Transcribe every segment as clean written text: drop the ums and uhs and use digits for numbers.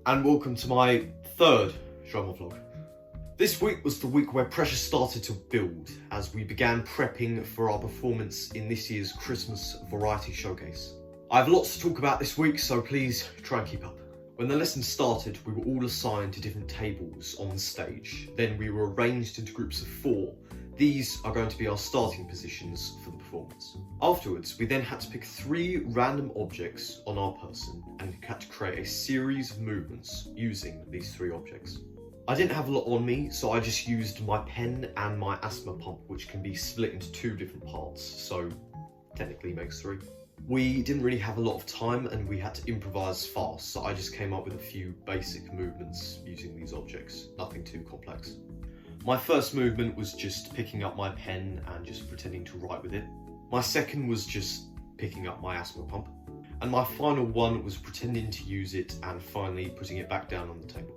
and welcome to my third drummer vlog. This week was the week where pressure started to build as we began prepping for our performance in this year's Christmas Variety Showcase. I have lots to talk about this week, so please try and keep up. When the lesson started, we were all assigned to different tables on the stage. Then we were arranged into groups of 4. These are going to be our starting positions for the performance. Afterwards, we then had to pick 3 random objects on our person and had to create a series of movements using these 3 objects. I didn't have a lot on me, so I just used my pen and my asthma pump, which can be split into 2 different parts, so technically makes 3. We didn't really have a lot of time and we had to improvise fast, so I just came up with a few basic movements using these objects, nothing too complex. My first movement was just picking up my pen and just pretending to write with it. My second was just picking up my asthma pump. And my final one was pretending to use it and finally putting it back down on the table.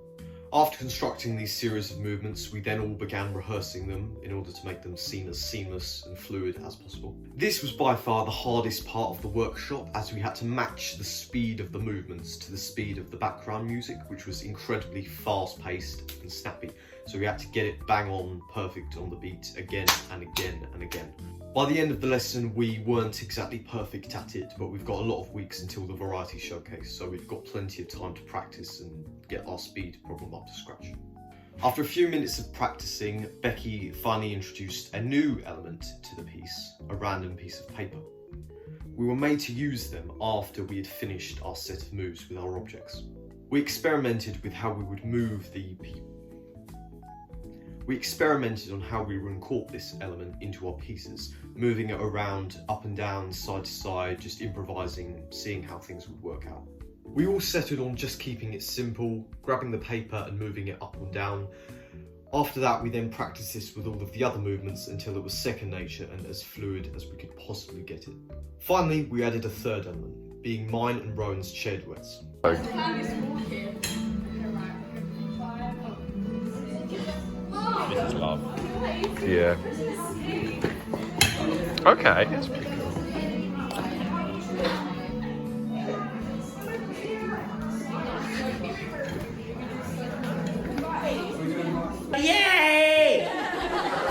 After constructing these series of movements, we then all began rehearsing them in order to make them seem as seamless and fluid as possible. This was by far the hardest part of the workshop, as we had to match the speed of the movements to the speed of the background music, which was incredibly fast-paced and snappy. So we had to get it bang on, perfect on the beat again and again and again. By the end of the lesson, we weren't exactly perfect at it, but we've got a lot of weeks until the Variety Showcase, so we've got plenty of time to practice and get our speed problem up to scratch. After a few minutes of practicing, Becky finally introduced a new element to the piece, a random piece of paper. We were made to use them after we had finished our set of moves with our objects. We experimented with how we would move We experimented on how we would incorporate this element into our pieces, moving it around, up and down, side to side, just improvising, seeing how things would work out. We all settled on just keeping it simple, grabbing the paper and moving it up and down. After that, we then practiced this with all of the other movements until it was second nature and as fluid as we could possibly get it. Finally, we added a third element, being mine and Rowan's chair duets. This is love. Yeah. Okay, that's pretty cool. Yay!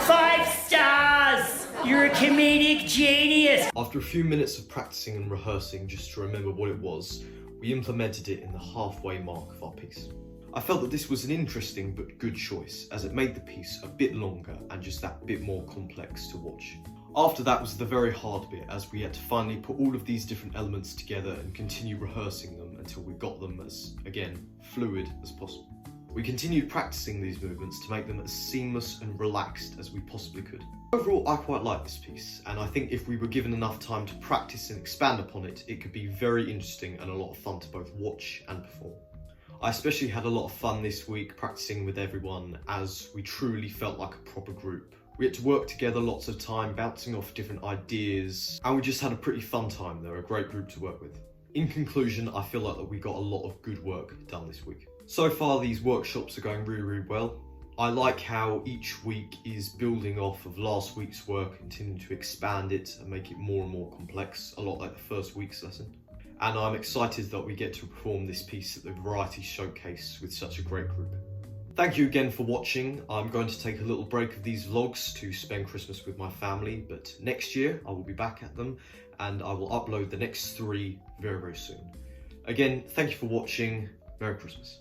5 stars! You're a comedic genius! After a few minutes of practicing and rehearsing just to remember what it was, we implemented it in the halfway mark of our piece. I felt that this was an interesting but good choice, as it made the piece a bit longer and just that bit more complex to watch. After that was the very hard bit, as we had to finally put all of these different elements together and continue rehearsing them until we got them as, again, fluid as possible. We continued practicing these movements to make them as seamless and relaxed as we possibly could. Overall, I quite like this piece, and I think if we were given enough time to practice and expand upon it, it could be very interesting and a lot of fun to both watch and perform. I especially had a lot of fun this week practicing with everyone, as we truly felt like a proper group. We had to work together lots of time, bouncing off different ideas, and we just had a pretty fun time. They're a great group to work with. In conclusion, I feel like that we got a lot of good work done this week. So far, these workshops are going really well. I like how each week is building off of last week's work, intending to expand it and make it more and more complex, a lot like the first week's lesson. And I'm excited that we get to perform this piece at the Variety Showcase with such a great group. Thank you again for watching. I'm going to take a little break of these vlogs to spend Christmas with my family, but next year I will be back at them and I will upload the next 3 very soon. Again, thank you for watching. Merry Christmas.